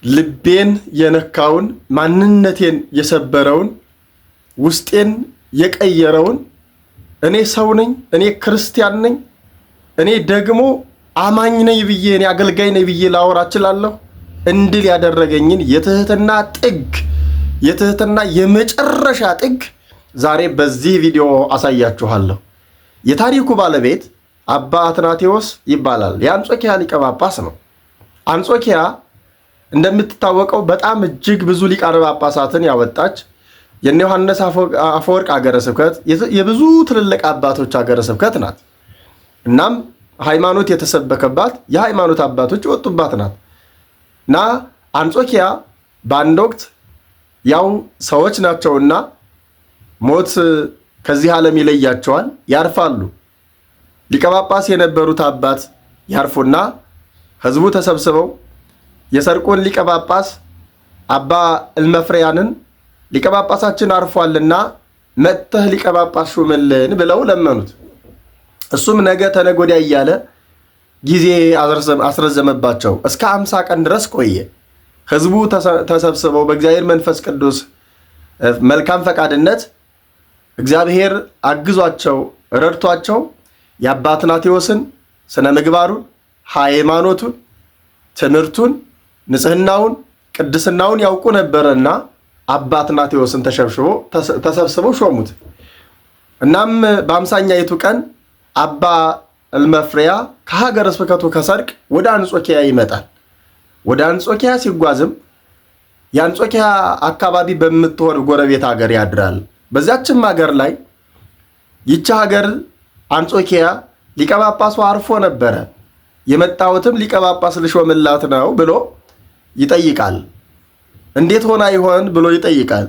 ልቤን የነካውን ማንነቴን የሰበረውን ውስጤን የቀየረውን እኔ ሰው ነኝ፣ እኔ ክርስቲያን ነኝ፣ እኔ ደግሞ አማኝ ነኝ ብዬ እኔ አገልጋይ ነኝ ብዬ ላወራ እችላለሁ እንድል ያደረገኝን የትህትና ጥግ የትህትና የመጨረሻ ጥግ ዛሬ በዚህ ቪዲዮ አሳያችኋለሁ። የታሪኩ ባለቤት አባ አትናቴዎስ ይባላል። የአንጾኪያ ሊቀ ጳጳስ ነው። አንጾኪያ እንደምትታወቀው በጣም እጅግ ብዙ ሊቃነ ጳጳሳትን ያወጣች የነ ዮሐንስ አፈወርቅ ሀገረ ስብከት የብዙ ትልልቅ አባቶች ሀገረ ስብከት ናት። እናም ሃይማኖት የተሰበከባት የሃይማኖት አባቶች የወጡባት ናት እና አንጾኪያ በአንድ ወቅት ያው ሰዎች ናቸውና ሞት ከዚህ ዓለም ይለያቸዋል፣ ያርፋሉ። ሊቀ ጳጳስ የነበሩት አባት ያርፉና ህዝቡ ተሰብስበው የሰርቁን ሊቀ ጳጳስ አባ እልመፍሪያንን ሊቀ ጳጳሳችን አርፏልና መጥተህ ሊቀ ጳጳስ ሹምልን ብለው ለመኑት። እሱም ነገ ተነገ ወዲያ እያለ ጊዜ አስረዘመባቸው። እስከ 50 ቀን ድረስ ቆየ። ህዝቡ ተሰብስበው በእግዚአብሔር መንፈስ ቅዱስ መልካም ፈቃድነት እግዚአብሔር አግዟቸው ረድቷቸው የአባ አትናቴዎስን ስነ ምግባሩን፣ ሃይማኖቱን፣ ትምህርቱን፣ ንጽህናውን፣ ቅድስናውን ያውቁ ነበረና አባ አትናቴዎስን ተሰብስበው ሾሙት። እናም በ50ኛይቱ ቀን አባ እልመፍሪያ ከሀገረ ስብከቱ ከሰርቅ ወደ አንጾኪያ ይመጣል። ወደ አንጾኪያ ሲጓዝም የአንጾኪያ አካባቢ በምትሆን ጎረቤት ሀገር ያድራል። በዚያችም ሀገር ላይ ይቺ ሀገር አንጾኪያ ሊቀ ጳጳሱ አርፎ ነበረ። የመጣሁትም ሊቀ ጳጳስ ልሾምላት ነው ብሎ ይጠይቃል። እንዴት ሆና ይሆን ብሎ ይጠይቃል።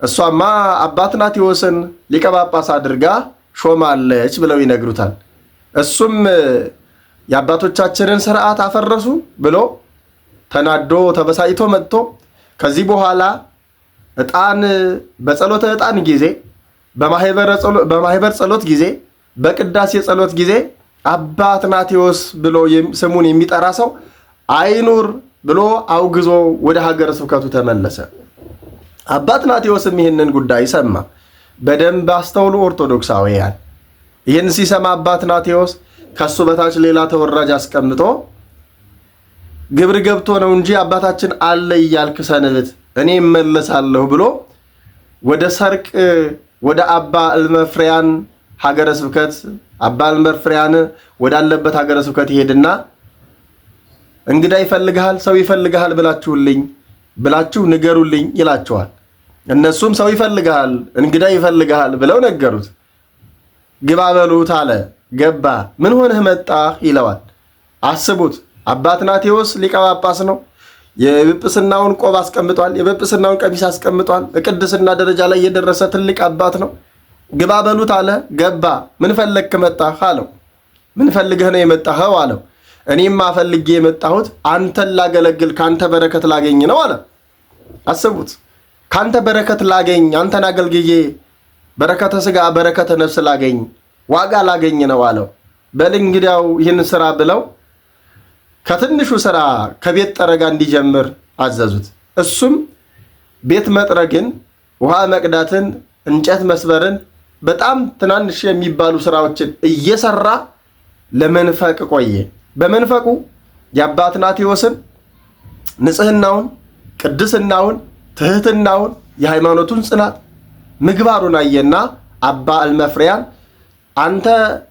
እሷማ አባ አትናቴዎስን ሊቀ ጳጳስ አድርጋ ሾማለች ብለው ይነግሩታል። እሱም የአባቶቻችንን ስርዓት አፈረሱ ብሎ ተናዶ ተበሳይቶ መጥቶ ከዚህ በኋላ ዕጣን በጸሎተ ዕጣን ጊዜ በማህበር ጸሎት ጊዜ በቅዳሴ ጸሎት ጊዜ አባ አትናቴዎስ ብሎ ስሙን የሚጠራ ሰው አይኑር ብሎ አውግዞ ወደ ሀገረ ስብከቱ ተመለሰ። አባ አትናቴዎስም ይህንን ጉዳይ ሰማ። በደንብ አስተውሉ ኦርቶዶክሳውያን። ይህን ሲሰማ አባ አትናቴዎስ ከሱ በታች ሌላ ተወራጅ አስቀምጦ ግብር ገብቶ ነው እንጂ አባታችን አለ እያልክ ሰንብት እኔ እመለሳለሁ ብሎ ወደ ሰርቅ ወደ አባ እልመፍሪያን ሀገረ ስብከት አባ እልመፍሪያን ወዳለበት ሀገረ ስብከት ይሄድና እንግዳ ይፈልግሃል፣ ሰው ይፈልግሃል ብላችሁ ንገሩልኝ ይላቸዋል። እነሱም ሰው ይፈልግሃል፣ እንግዳ ይፈልግሃል ብለው ነገሩት። ግባ በሉት አለ። ገባ። ምን ሆነህ መጣህ ይለዋል። አስቡት፣ አባ አትናቴዎስ ሊቀ ጳጳስ ነው። የጵጵስናውን ቆብ አስቀምጧል። የጵጵስናውን ቀሚስ አስቀምጧል። በቅድስና ደረጃ ላይ የደረሰ ትልቅ አባት ነው። ግባ በሉት አለ። ገባ። ምን ፈለግክ መጣህ አለው። ምን ፈልገህ ነው የመጣኸው አለው። እኔማ ፈልጌ የመጣሁት አንተን ላገለግል ካንተ በረከት ላገኝ ነው አለ። አስቡት፣ ካንተ በረከት ላገኝ፣ አንተን አገልግዬ በረከተ ስጋ በረከተ ነፍስ ላገኝ፣ ዋጋ ላገኝ ነው አለው። በል እንግዲያው ይህን ስራ ብለው ከትንሹ ስራ ከቤት ጠረጋ እንዲጀምር አዘዙት። እሱም ቤት መጥረግን፣ ውሃ መቅዳትን፣ እንጨት መስበርን በጣም ትናንሽ የሚባሉ ስራዎችን እየሰራ ለመንፈቅ ቆየ። በመንፈቁ የአባ አትናቴዎስን ንጽህናውን፣ ቅድስናውን፣ ትህትናውን፣ የሃይማኖቱን ጽናት ምግባሩን አየና አባ እልመፍሪያን አንተ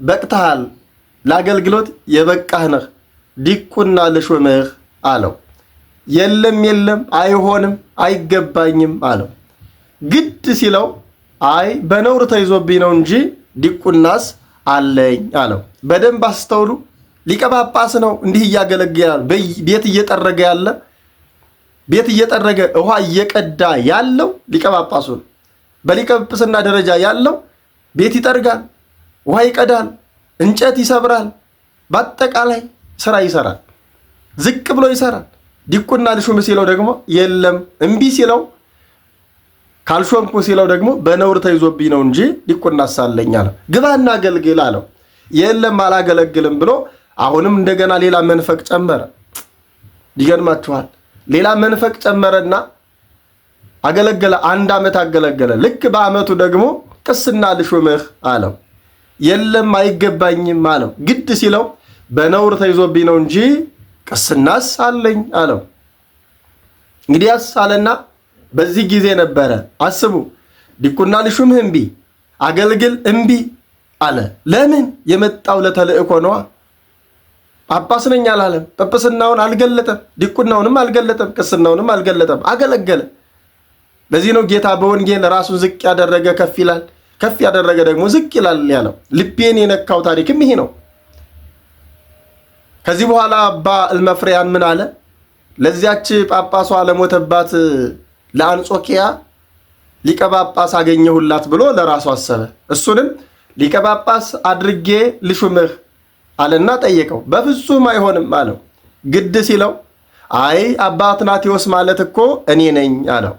በቅተሃል፣ ለአገልግሎት የበቃህ ነህ፣ ዲቁና ልሾምህ አለው። የለም አይሆንም፣ አይገባኝም አለው። ግድ ሲለው አይ በነውር ተይዞብኝ ነው እንጂ ዲቁናስ አለኝ አለው። በደንብ አስተውሉ። ሊቀ ጳጳስ ነው፣ እንዲህ እያገለገለ ቤት እየጠረገ ያለ ቤት እየጠረገ ውሃ እየቀዳ ያለው ሊቀ ጳጳሱ ነው። በሊቀ ጵጵስና ደረጃ ያለው ቤት ይጠርጋል፣ ውሃ ይቀዳል፣ እንጨት ይሰብራል፣ በአጠቃላይ ስራ ይሰራል፣ ዝቅ ብሎ ይሰራል። ዲቁና ልሹም ሲለው ደግሞ የለም እምቢ ሲለው ካልሾምኩ ሲለው ደግሞ በነውር ተይዞብኝ ነው እንጂ ዲቁና ሳለኝ አለው። ግባና አገልግል አለው። የለም አላገለግልም ብሎ አሁንም እንደገና ሌላ መንፈቅ ጨመረ። ይገርማችኋል። ሌላ መንፈቅ ጨመረና አገለገለ። 1 ዓመት አገለገለ። ልክ በዓመቱ ደግሞ ቅስና ልሹምህ አለው። የለም አይገባኝም አለው። ግድ ሲለው በነውር ተይዞብኝ ነው እንጂ ቅስናስ አለኝ አለው። እንግዲያስ አለና በዚህ ጊዜ ነበረ። አስቡ፣ ዲቁና ልሹምህ እምቢ፣ አገልግል እምቢ አለ። ለምን? የመጣው ለተልእኮ ነዋ። ጳጳስ ነኝ አላለም። ጵጵስናውን አልገለጠም፣ ዲቁናውንም አልገለጠም፣ ቅስናውንም አልገለጠም። አገለገለ። ለዚህ ነው ጌታ በወንጌል ራሱን ዝቅ ያደረገ ከፍ ይላል፣ ከፍ ያደረገ ደግሞ ዝቅ ይላል ያለው። ልቤን የነካው ታሪክም ይሄ ነው። ከዚህ በኋላ አባ እልመፍሬያን ምን አለ? ለዚያች ጳጳሷ ለሞተባት ለአንጾኪያ ሊቀ ጳጳስ አገኘሁላት ብሎ ለራሱ አሰበ። እሱንም ሊቀ ጳጳስ አድርጌ ልሹምህ አለና ጠየቀው። በፍጹም አይሆንም አለው። ግድ ሲለው አይ አባ አትናቴዎስ ማለት እኮ እኔ ነኝ አለው።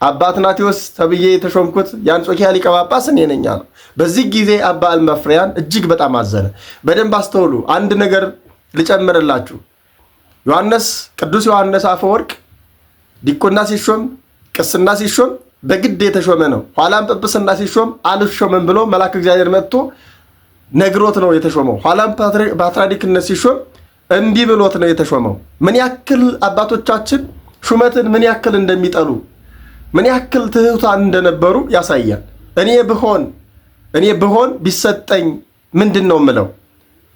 አባ አትናቴዎስ ተብዬ የተሾምኩት የአንጾኪያ ሊቀ ጳጳስ እኔ ነኝ አለው። በዚህ ጊዜ አባ እልመፍሬያን እጅግ በጣም አዘነ። በደንብ አስተውሉ። አንድ ነገር ልጨምርላችሁ። ቅዱስ ዮሐንስ አፈወርቅ ዲቁና ሲሾም፣ ቅስና ሲሾም በግድ የተሾመ ነው። ኋላም ጵጵስና ሲሾም አልሾምም ብሎ መልአክ እግዚአብሔር መጥቶ ነግሮት ነው የተሾመው። ኋላም ፓትርያርክነት ሲሾም እምቢ ብሎት ነው የተሾመው። ምን ያክል አባቶቻችን ሹመትን ምን ያክል እንደሚጠሉ ምን ያክል ትሑታን እንደነበሩ ያሳያል። እኔ ብሆን ቢሰጠኝ ምንድን ነው ምለው?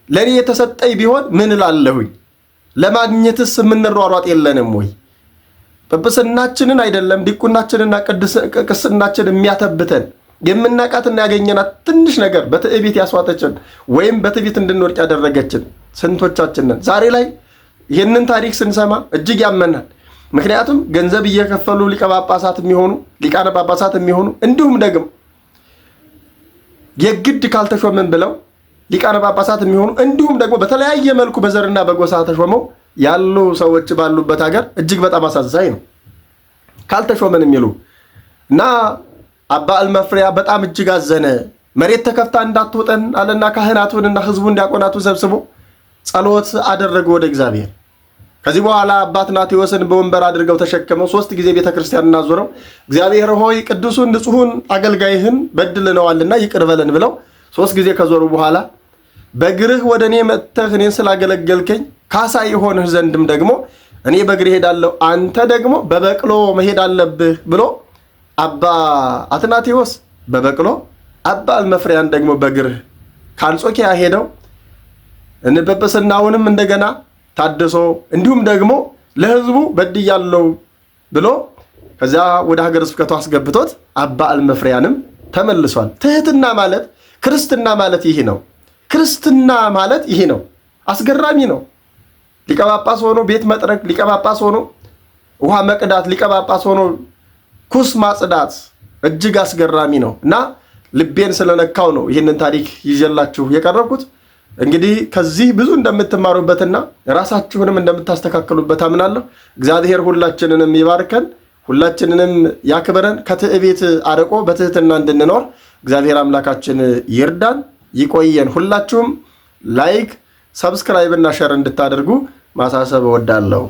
ለእኔ የተሰጠኝ ቢሆን ምን እላለሁኝ? ለማግኘትስ የምንሯሯጥ የለንም ወይ? ጵጵስናችንን አይደለም ዲቁናችንና ቅስናችን የሚያተብተን የምናቃትና ያገኘናት ትንሽ ነገር በትዕቢት ያስዋጠችን ወይም በትዕቢት እንድንወድቅ ያደረገችን ስንቶቻችንን? ዛሬ ላይ ይህንን ታሪክ ስንሰማ እጅግ ያመናል። ምክንያቱም ገንዘብ እየከፈሉ ሊቃነ ጳጳሳት የሚሆኑ እንዲሁም ደግሞ የግድ ካልተሾምን ብለው ሊቃነ ጳጳሳት የሚሆኑ እንዲሁም ደግሞ በተለያየ መልኩ በዘርና በጎሳ ተሾመው ያሉ ሰዎች ባሉበት ሀገር እጅግ በጣም አሳዛኝ ነው። ካልተሾመን የሚሉ እና አባ እልመፍሬያ በጣም እጅግ አዘነ። መሬት ተከፍታ እንዳትወጠን አለና ካህናቱንና ሕዝቡን ዲያቆናቱን ሰብስቦ ጸሎት አደረጉ ወደ እግዚአብሔር። ከዚህ በኋላ አባ አትናቴዎስን በወንበር አድርገው ተሸክመው 3 ጊዜ ቤተክርስቲያንን አዞረው እግዚአብሔር ሆይ ቅዱሱን ንጹሑን አገልጋይህን በድለነዋልና ይቅር በለን ብለው 3 ጊዜ ከዞሩ በኋላ በእግርህ ወደ እኔ መጥተህ እኔን ስላገለገልከኝ ካሳ የሆንህ ዘንድም ደግሞ እኔ በእግር ሄዳለሁ፣ አንተ ደግሞ በበቅሎ መሄድ አለብህ ብሎ አባ አትናቴዎስ በበቅሎ አባ እልመፍሬያን ደግሞ በእግር ከአንጾኪያ ሄደው ጵጵስናውንም እንደገና ታድሶ እንዲሁም ደግሞ ለሕዝቡ በድያለሁ ብሎ ከዚያ ወደ ሀገረ ስብከቱ አስገብቶት አባ እልመፍሬያንም ተመልሷል። ትህትና ማለት ክርስትና ማለት ይህ ነው። ክርስትና ማለት ይህ ነው። አስገራሚ ነው። ሊቀ ጳጳስ ሆኖ ቤት መጥረግ፣ ሊቀ ጳጳስ ሆኖ ውሃ መቅዳት፣ ሊቀ ጳጳስ ሆኖ ኩስ ማጽዳት እጅግ አስገራሚ ነው እና ልቤን ስለነካው ነው ይህንን ታሪክ ይዤላችሁ የቀረብኩት። እንግዲህ ከዚህ ብዙ እንደምትማሩበትና ራሳችሁንም እንደምታስተካክሉበት አምናለሁ። እግዚአብሔር ሁላችንንም ይባርከን፣ ሁላችንንም ያክብረን። ከትዕቢት አርቆ በትህትና እንድንኖር እግዚአብሔር አምላካችን ይርዳን፣ ይቆየን። ሁላችሁም ላይክ፣ ሰብስክራይብ እና ሸር እንድታደርጉ ማሳሰብ እወዳለሁ።